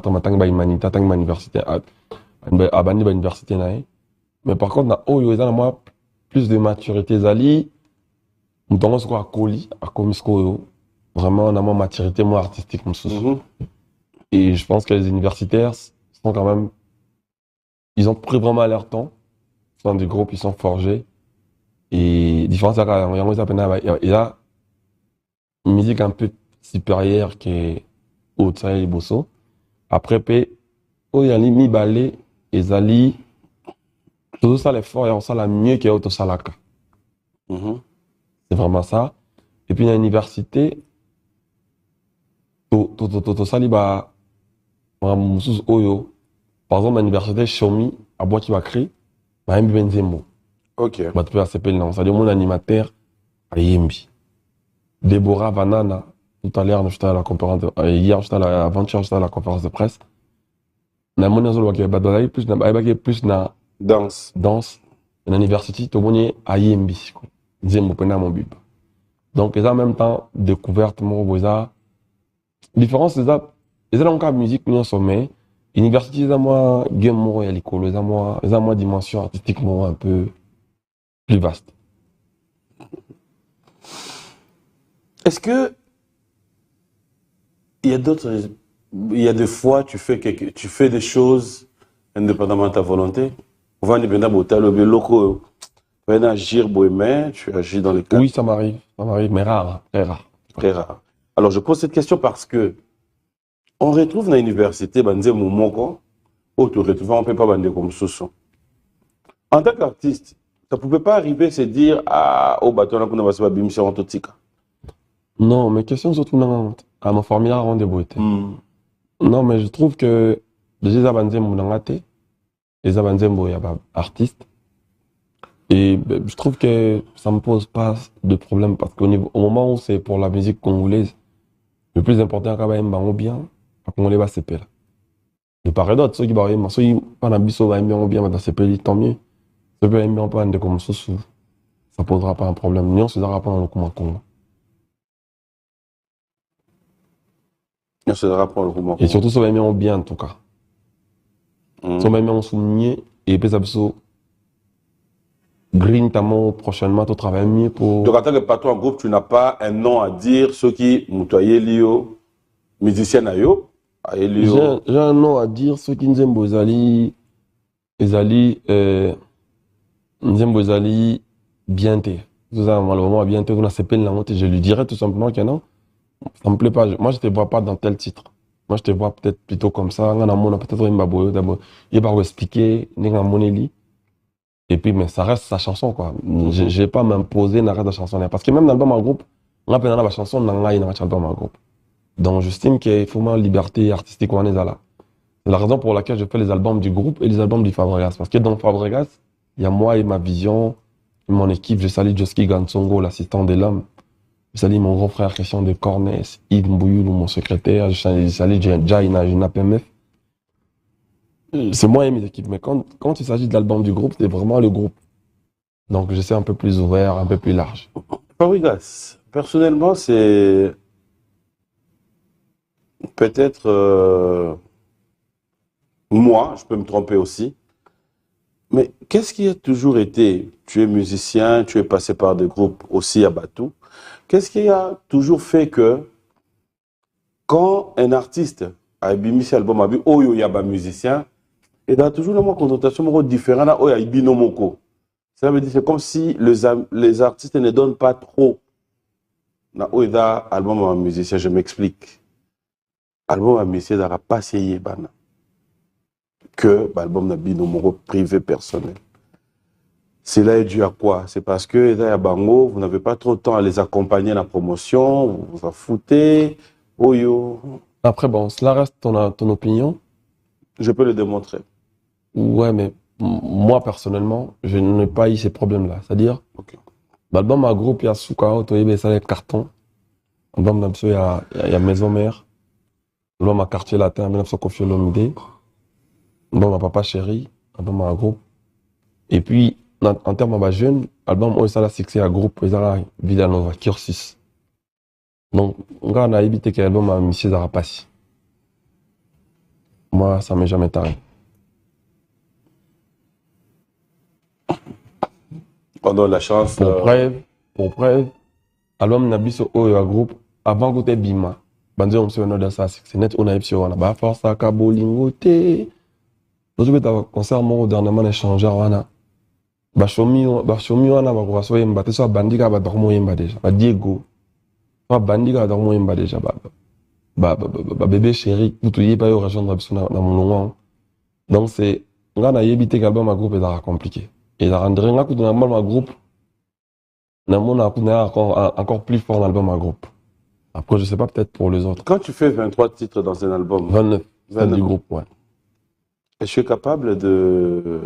matanga ba humanité tanga ba université abandi ba université nae. Mais par contre na oyo eza na moi plus de maturité ezali mutongo soko akoli akomi soko vraiment na moi maturité moi artistique mususu. Et je pense que les universitaires sont quand même ils ont pris vraiment leur temps. Ils sont des groupes, ils sont forgés. Et différence il y a une musique un peu supérieure qui est au-dessus et bosso. Après, il y a les mi-balais, les alliés, tout ça, l'effort, et on sait la mieux qu'il y a au Salaka. C'est vraiment ça. Et puis, il y a l'université, tout ça, par exemple, l'université Xiaomi, à bois qui va créer, bah, Benzembo. Ok. Bah, tu peux accepter le nom. C'est-à-dire, mon animateur, à Yembi. Déborah Vanana, tout à l'heure, j'étais à la conférence hier, j'étais à l'aventure, j'étais à la conférence de presse. Na moni azolo qui va plus na danse. En université, tout le monde a Yembi. Zembo pena mon bib. Donc, ils ont en même temps découverte, moi, ça. Différence, c'est ça. Ils ont encore musique, nous sommet. Université, ils ont moi, game, moi, et l'école, ils ont moi, dimension artistique, moi, un peu plus vaste. Est-ce que il y a des fois tu fais des choses indépendamment de ta volonté? Tu agis dans les cas. Oui, ça m'arrive, mais rare, très rare. Très rare. Alors je pose cette question parce que on retrouve dans l'université Banze Momoko, où tu retrouves on peut pas bander comme Soso. En tant qu'artiste, ça ne pouvait pas arriver à se dire au bateau on a pas bim sur Antotika. Non, mais question surtout à mon formulaire rendez-vous. Non, mais je trouve que déjà, les Abanzembo n'angate, les Abanzembo, il y a pas artiste. Et je trouve que ça me pose pas de problème parce qu'au moment où c'est pour la musique congolaise, le plus important, c'est quand même bien, à Congolais va se payer. De part et d'autre, ceux qui vont bien, ceux qui pas d'ambition va bien, dans ces pays, tant mieux. Ceux qui vont bien, pas de comme ça, ça posera pas un problème. Nous, on se dira pas dans le Congo. Et surtout, ça va bien bien en tout cas. Ça va bien souligner et puis ça peut green tamo prochainement tu travailles mieux pour. Donc en tant que patron en groupe, tu n'as pas un nom à dire ceux qui moutoyaient Lio, musicien Ayo. J'ai un nom à dire ceux qui Nzembo Ezali bien té. Tout ça malheureusement bien té on a CP la honte je lui dirais tout simplement que non. Ça me plaît pas. Moi, je te vois pas dans tel titre. Moi, je te vois peut-être plutôt comme ça. On a peut-être une baboye d'abord. Il va expliquer, et puis, mais ça reste sa chanson, quoi. Je vais pas m'imposer dans la chanson. Parce que même dans l'album en groupe, on a la chanson dans l'album en groupe. Donc, j'estime qu'il faut une liberté artistique. C'est la raison pour laquelle je fais les albums du groupe et les albums du Fabregas. Parce que dans Fabregas, il y a moi et ma vision, et mon équipe. Je salue Joski Gansongo, l'assistant de l'homme. Je salue mon grand frère Christian de Cornès, Yves Mbouyoulou, mon secrétaire, je salue Jaina, Juna PMF. C'est moi et mes équipes, mais quand il s'agit de l'album du groupe, c'est vraiment le groupe. Donc je suis un peu plus ouvert, un peu plus large. Fabregas, personnellement, c'est peut-être moi, je peux me tromper aussi, mais qu'est-ce qui a toujours été, tu es musicien, tu es passé par des groupes aussi à Batou, qu'est-ce qui a toujours fait que quand un artiste a mis cet album, il y a un musicien, et il y a toujours une connotation différente à Ibinomoko. Ça veut dire que c'est comme si les artistes ne donnent pas trop. Il y a un album à un musicien, je m'explique. L'album à un musicien n'a pas essayé que l'album n'a Binomoko privé personnel. Cela est dû à quoi? C'est parce que dans Bango, vous n'avez pas trop de temps à les accompagner dans la promotion, vous vous en foutez. Oyo. Après, bon, cela reste ton opinion. Je peux le démontrer. Ouais, mais moi, personnellement, je n'ai pas eu ces problèmes-là. C'est-à-dire, l'album à groupe, il y a Souka, il y a Carton. L'album, il y a Maison Mère. L'album à Quartier Latin, il y a Kofi Olomide. L'album à Papa Chéri. L'album à groupe. Et puis, en termes de jeunes, l'album, il y a succès à groupe, il y a Villanova, Cursus. Donc, on a évité que l'album à M. Zarapassi. Moi, ça m'est jamais taré. On donne la chance. Pour preuve, album Nabiso Oyo groupe, avant que tu Bima, Banzo on se dans ça, c'est net, on a eu sur la force à Kabolingo T. Nous avons concert mon dernièrement échangé wana. Bashomi wana bakuraso yemba te so bandika ba dormo yemba déjà. Ba Diego. Ba bandika dormo yemba déjà ba bébé chéri, tout y pas yo rejoindre biso na mon donc c'est ngana yebité qu'album ma groupe est compliqué. Et la rendre nga kutu na ma groupe. Na mon encore plus fort l'album à groupe. Après je sais pas peut-être pour les autres. Quand tu fais 23 titres dans un album, 29 du groupe, ouais. Et je suis capable de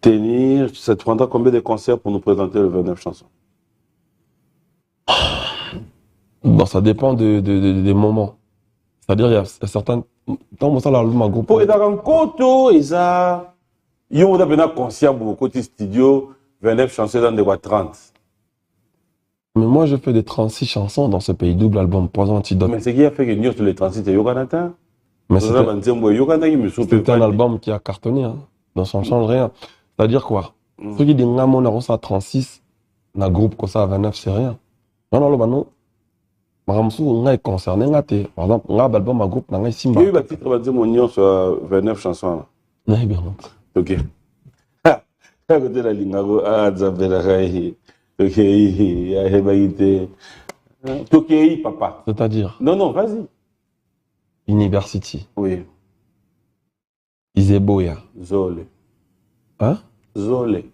tenir, ça te prendra combien de concerts pour nous présenter le 29 chansons? Bon, ça dépend des moments. C'est-à-dire, il y a certains. Dans mon l'album à groupe. Pour être en Koto, il y a un concert pour côté studio, 29 chansons dans des 30. Mais moi, je fais des 36 chansons dans ce pays, double album, pas antidote. Mais ce qui a fait que nous, sur les 36, c'est Yoganata. Mais c'était un album qui a cartonné, hein. Donc ça ne change rien. C'est-à-dire quoi? Ceux qui disent que on a 36, dans groupe comme ça à 29, c'est rien. Non, non, non, on est concerné. Par exemple, on a un album à groupe, on a Simba. Il y a eu un titre qui va dire mon sur 29 chansons. Non, bien. Ok. À côté de la ligne, Zabelaï. Ok, papa. C'est-à-dire? Non, non, vas-y. University. Oui. Izeboya. Zole. Hein? Zole.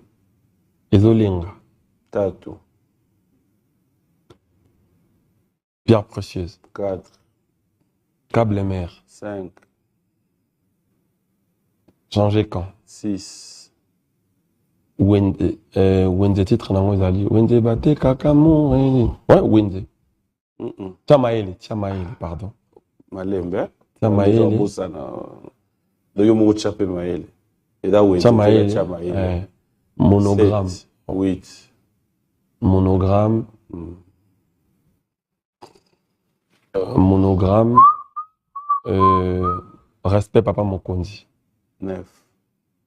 Ezolinga. Tatou. Pierre précieuse. 4. Câble mer. 5. Changer quand? 6. Wende titre na moi zali. Wende bate kakamu. Ouais, Wende. Tiamaele, pardon. Malembe. Tiamaele. Tiamaele. Monogramme. 8. Monogramme. Monogramme. Respect Papa Mokondi. 9.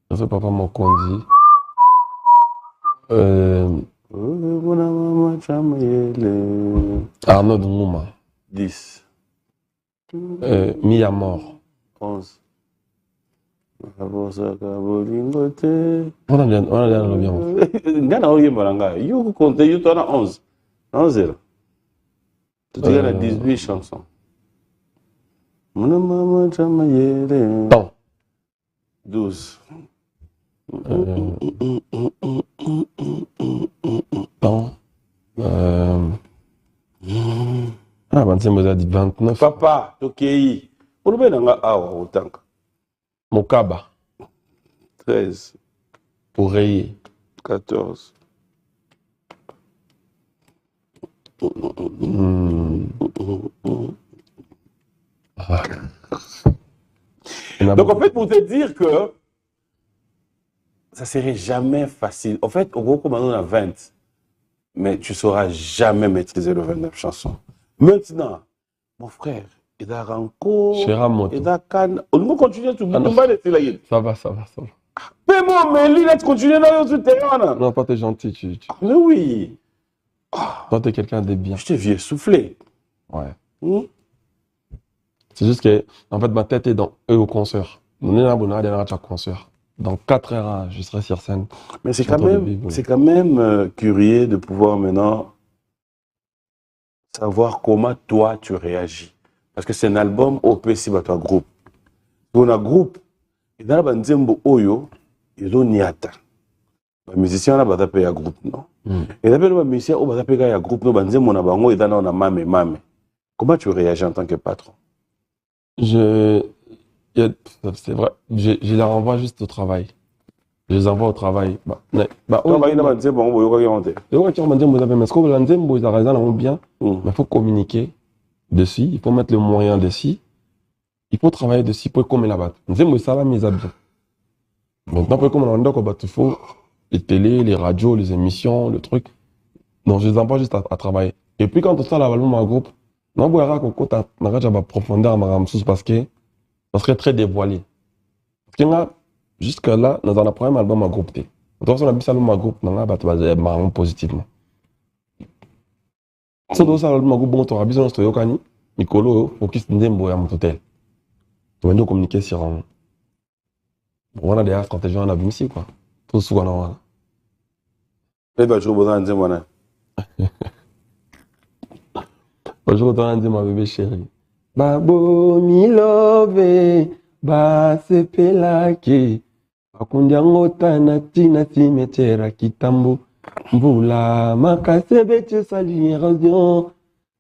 Respect Papa Mokondi. Arnaud Ngouma. 10. Mis à mort. 11. On a l'ambiance. You compte, you t'en as 11. 11 tu as 18 chansons. Temps. 12. Temps. Ah, Bansembo a dit 29. Papa, Tokei. On le met dans la awa autant. Mokaba. 13. Oreiller. 14. Donc en fait, pour te dire que ça serait jamais facile. En fait, au gros, comme on a 20, mais tu sauras jamais maîtriser le 29 chansons. Maintenant, mon frère, il a Ranko, il a Kan. On va continuer tout le monde. Ça va. Mais bon, mais lui, laisse continuer dans le terrain. Non, toi, t'es gentil. Mais oui. Toi, t'es quelqu'un de bien. Je t'ai vu souffler. Ouais. C'est juste que, en fait, ma tête est dans eux au concert. Concert. Dans 4 heures, je serai sur scène. Mais c'est quand même curieux de pouvoir maintenant savoir comment toi tu réagis. Parce que c'est un album OPC à toi groupe. On a groupe, et dans la Nzembo Oyo, ils ont niata. Les musiciens là, ils ont groupe, non? Et d'après les musiciens, ils ont un groupe, ils ont un mame. Comment tu réagis en tant que patron? C'est vrai, je les renvoie juste au travail. Je les envoie au travail. Mais il faut communiquer dessus, il faut mettre le moyen dessus, il faut travailler dessus pour comme là-bas. Maintenant, il faut les télés, les radios, les émissions, le truc. Donc, je les envoie juste à travailler. Et puis, quand on sort l'album en groupe, on va profondeur parce que Ça serait très dévoilé. Parce que là, jusqu'à là, dans le premier album à groupe. Donc, on a mis ça album à groupe, on a marrant positivement. Si on a album à groupe, bon, on a besoin de Yokani, Nicolo, focus Ndembo et à mon hôtel. On va communiquer sur un. On a des stratégies, on a vu ici, quoi. Tout souvent, Eh ben, je reviens dire, moi, bonjour, on a dit ma bébé chérie. Babo, mi love, ba se pelake. Akundiango tana tina timetera kitambo. Mbula makase bete sali erosion.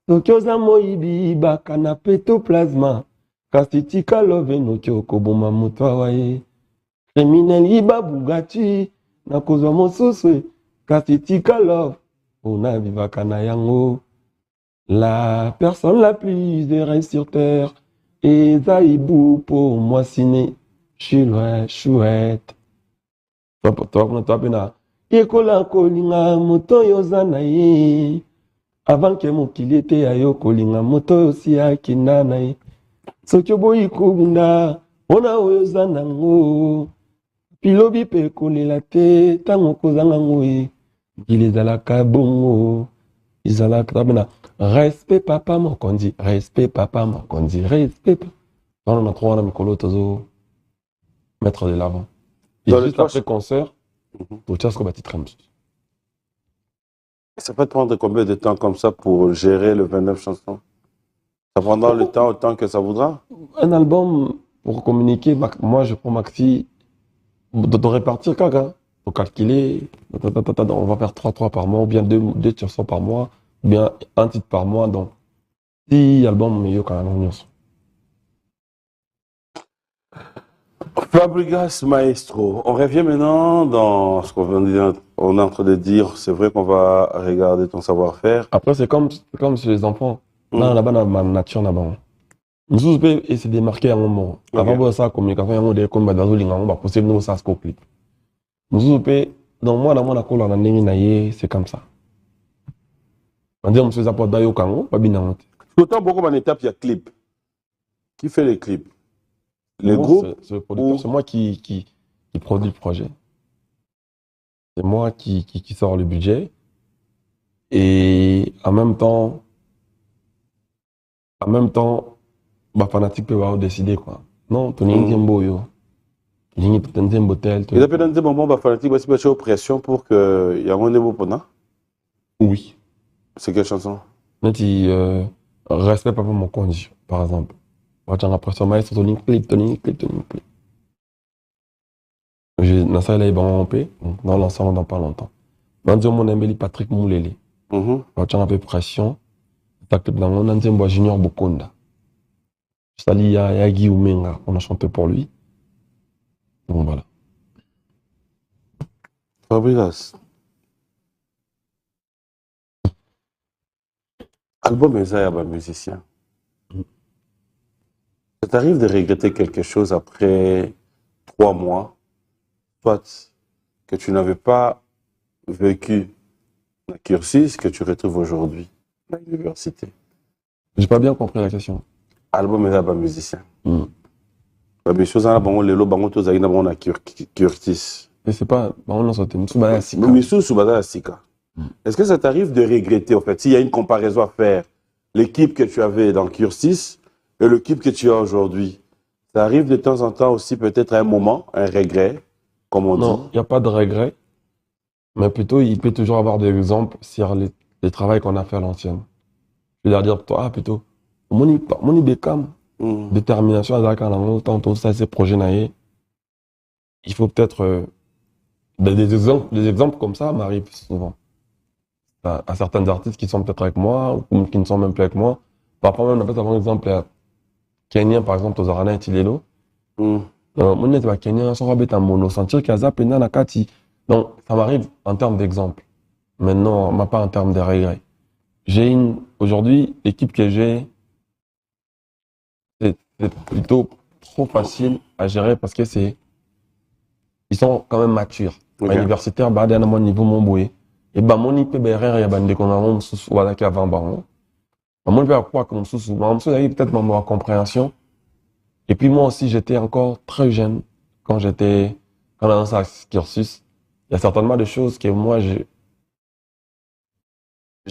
Tokyoza moibi bakana petoplasma. Kasitika love no kyoko boma mutwawaye. Criminel iba bugati. Nakozwa mosuswe. Kasitika love. Ona vivakana yango. La personne la plus errée sur terre. Et Zaïbou pour moi ciné. Chouette. Toi, pena. Yekola kolinga moto yozana ye. Avant que mokili ete ayo kolinga moto osi akina na ye. Soki oboyi kubunda, ona oyo ozana ngo. Pilobi pe kolela te, tango kozanga ngo ye. Mokili ezalaka bongo. Ezalaka pena. Respect papa mokondi, respect papa mokondi, respect. On a trois mikolo tozo mettre de l'avant. Et dans juste après concert, pour tiens ce qu'on va titre. Ça peut te prendre combien de temps comme ça pour gérer le 29 chansons? Ça prendra le temps autant que ça voudra? Un album pour communiquer, moi je prends maxi de répartir caca, pour calculer, on va faire 3 par mois, ou bien 2 chansons par mois, ou bien un titre par mois, donc 10 albums mieux quand même. Fabregas Maestro, on revient maintenant dans ce qu'on est en train de dire. C'est vrai qu'on va regarder ton savoir-faire. Après, c'est comme chez les enfants. Là-bas, dans ma nature, là-bas. Nous pouvons essayer de démarquer à un moment. Avant de ça, communication, il y a des comme on va pousser nous ça ce clip. Nous pouvons, dans moi, la colle, on a c'est comme ça. On dit, on se fait apporter d'ailleurs quand pas bien. Autant beaucoup en étape, il y a clip. Qui fait les clips? Le groupe? C'est moi qui produit le projet. C'est moi qui sort le budget. Et en même temps, bah, fanatique peut avoir décidé quoi. Non, tu n'es pas beau yo. Tu n'es pas un botel. Il a peut-être des moments bah fanatique bah c'est pas pression pour que y a un niveau pendant. Oui. C'est quelle chanson? Tu respect papa mon conduit par exemple. Moi j'ai l'impression maître ton clip. J'ai dans ça là il va en paix. Dans l'ensemble dans pas longtemps. Dans mon ami Patrick Moulele. Moi j'ai un peu pression. Dans mon ancien junior Bokonda. Sali Yagi Umenga, on a chanté pour lui. Bon, voilà. Fabregas. Album Ezaya, musicien. Ça t'arrive de regretter quelque chose après 3 mois, soit que tu n'avais pas vécu la cursus que tu retrouves aujourd'hui à l'université? J'ai pas bien compris la question. Album Ezaya, musicien. Les choses là, bon, les lots, bon, tous les gens curtis. Mais c'est pas, on en sortait. Est-ce que ça t'arrive de regretter, en fait, s'il y a une comparaison à faire, l'équipe que tu avais dans Curtis et l'équipe que tu as aujourd'hui? Ça arrive de temps en temps aussi, peut-être à un moment, un regret, comme on dit? Non, il n'y a pas de regret. Mais plutôt, il peut toujours avoir des exemples sur les travaux qu'on a fait à l'ancienne. Je vais leur dire, toi, plutôt, mon Beckham, détermination, tant ça, ces projets, il faut peut-être. Des exemples comme ça m'arrivent souvent. À certains artistes qui sont peut-être avec moi ou qui ne sont même plus avec moi. Parfois même, on peut avoir un exemple kenyan, par exemple, aux Arana et Tilelo. Mon n'est pas kenyan, sans rabais en mono, sentir qu'il y a ça, plein na kati. Donc, ça m'arrive en termes d'exemple. Maintenant, mais pas en termes de regrets. Aujourd'hui, l'équipe que j'ai, c'est plutôt trop facile à gérer parce que ils sont quand même matures. Universitaire, bah, à mon niveau, mon boué. Et bah, mon IP, bah, il y a des qu'on voilà, qui a 20 ans. Moi, je vais quoi comme sous, peut-être ma compréhension. Et puis moi aussi, j'étais encore très jeune quand on a lancé à cursus. Il y a certainement des choses que moi, je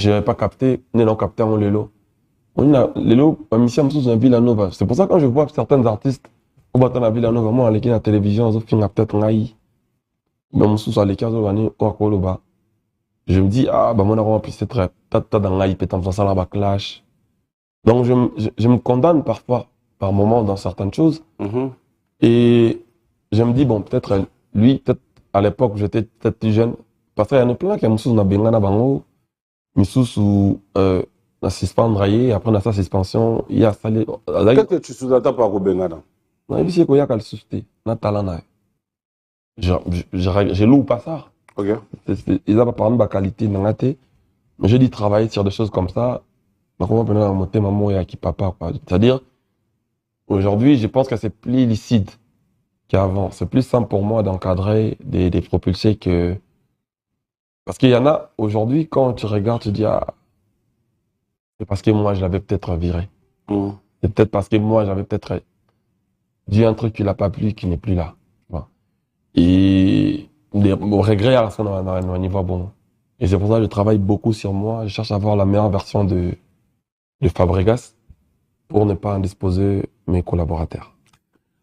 n'avais pas capté, ni non capté en Lelo. On a Lelo, ma mission, sous un Villanova. C'est pour ça que quand je vois certains artistes, au bâton de Villanova, moi, à la télévision, ils ont peut-être un aïe. Même sous les 15 années, je me dis, ah, bah, mon argent, puis c'est très, t'as dans l'aïe, peut-être en ça, là, backlash. Donc, je me condamne parfois, par moments, dans certaines choses. Et je me dis, bon, peut-être lui, peut-être à l'époque où j'étais peut-être plus jeune, parce qu'il y en a plein qui ont sous na bango, mais sous la suspension raillé, après on a sa suspension, il y a ça. Qu'est-ce que tu sous-entends par Robengana? Non, il y a qu'à le susciter, na talana. Je loue pas ça. Ok. Ils ont pas de qualité dans la tête, mais je dis travailler sur des choses comme ça. Comment on monter maman et qui papa, quoi. C'est-à-dire, aujourd'hui, je pense que c'est plus licite qu'avant. C'est plus simple pour moi d'encadrer des propulsés que... Parce qu'il y en a, aujourd'hui, quand tu regardes, tu dis, ah, c'est parce que moi, je l'avais peut-être viré. C'est peut-être parce que moi, j'avais peut-être dit un truc qui l'a pas plu, qui n'est plus là. Et au regret, à la fin, on y va bon. Et c'est pour ça que je travaille beaucoup sur moi. Je cherche à avoir la meilleure version de Fabregas pour ne pas indisposer mes collaborateurs.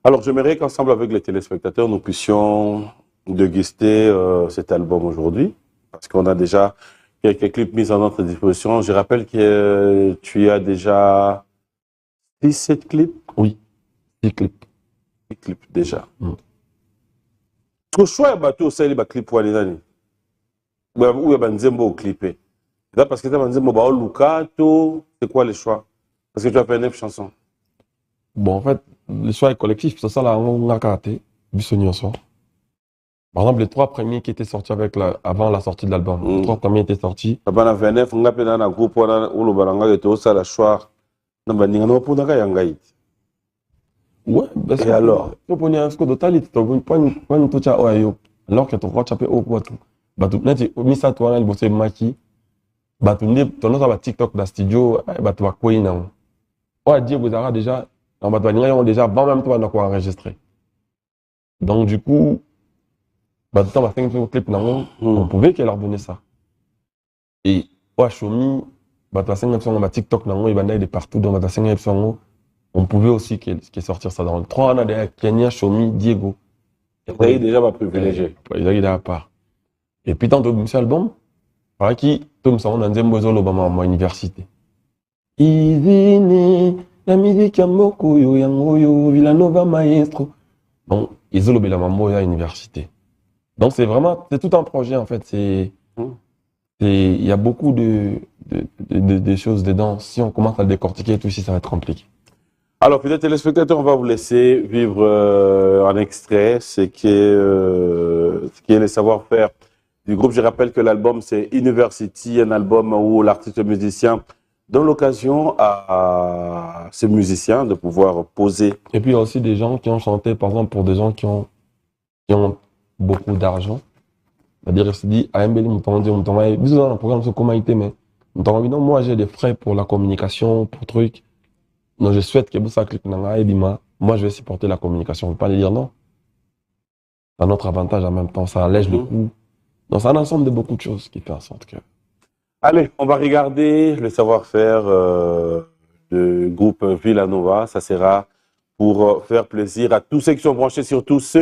Alors, j'aimerais qu'ensemble avec les téléspectateurs, nous puissions déguster cet album aujourd'hui, parce qu'on a déjà quelques clips mis à notre disposition. Je rappelle que tu as déjà 17 clips. Oui, 10 clips. 10 clips déjà. Le choix est bateau, c'est les clips pour les années. Ou il y a Nzembo au clipé. Parce que tu as Nzembo au Lukato, c'est quoi les choix? Parce que tu as fait 9 chansons. Bon, en fait, le choix est collectif, c'est ça là, on a karaté, Bissonioso. Par exemple, les 3 premiers qui étaient sortis avant la sortie de l'album, les 3 premiers étaient sortis. On a 29, on a fait un groupe où on a fait le choix. On a fait un groupe où on a fait ouais, parce que. Et alors? Tu peux dire que total, tu peux dire alors que tu vas taper au poids tout. Bah, tu peux mis ça, toi, il bosse maki. Bah, tu as TikTok dans le studio, bah, tu vas quoi, non? Ouais, dire, vous avez déjà, on va déjà, avant même toi, on a quoi enregistrer. Donc, du coup, bah, tu as 5 clips, on pouvait qu'elle leur donner ça. Et, ouais, Shomi, bah, tu as 5 clips, TikTok, il va de partout, donc, tu as 5 clips, on pouvait aussi qu'il sortir ça dans le 3, on a des Kenya, Shomi, Diego. Vous avez déjà ma privilégié. Ils ont à part. Et puis, tant que monsieur album, par qui, Tom Saron, on a un besoin Obama à l'université. Izini, la musique ya moko yo, yango yo, Villanova maestro. Donc, ils ont la maman à l'université. Donc, c'est vraiment, c'est tout un projet, en fait. Il y a beaucoup de choses dedans. Si on commence à le décortiquer, tout ici, ça va être compliqué. Alors, peut-être téléspectateurs, on va vous laisser vivre en extrait ce qui est le savoir-faire du groupe. Je rappelle que l'album, c'est University, un album où l'artiste musicien donne l'occasion à ces musiciens de pouvoir poser. Et puis, il y a aussi des gens qui ont chanté, par exemple, pour des gens qui ont beaucoup d'argent. C'est-à-dire, ils se disent, ah, un programme sur comment il était, mais moi, j'ai des frais pour la communication, pour trucs. Donc, je souhaite que ça clique moi, je vais supporter la communication. On ne peut pas lui dire non. C'est un autre avantage en même temps. Ça allège le coût. Donc, c'est un ensemble de beaucoup de choses qui fait en sorte que... Allez, on va regarder le savoir-faire du groupe Villanova. Ça sera pour faire plaisir à tous ceux qui sont branchés, surtout ceux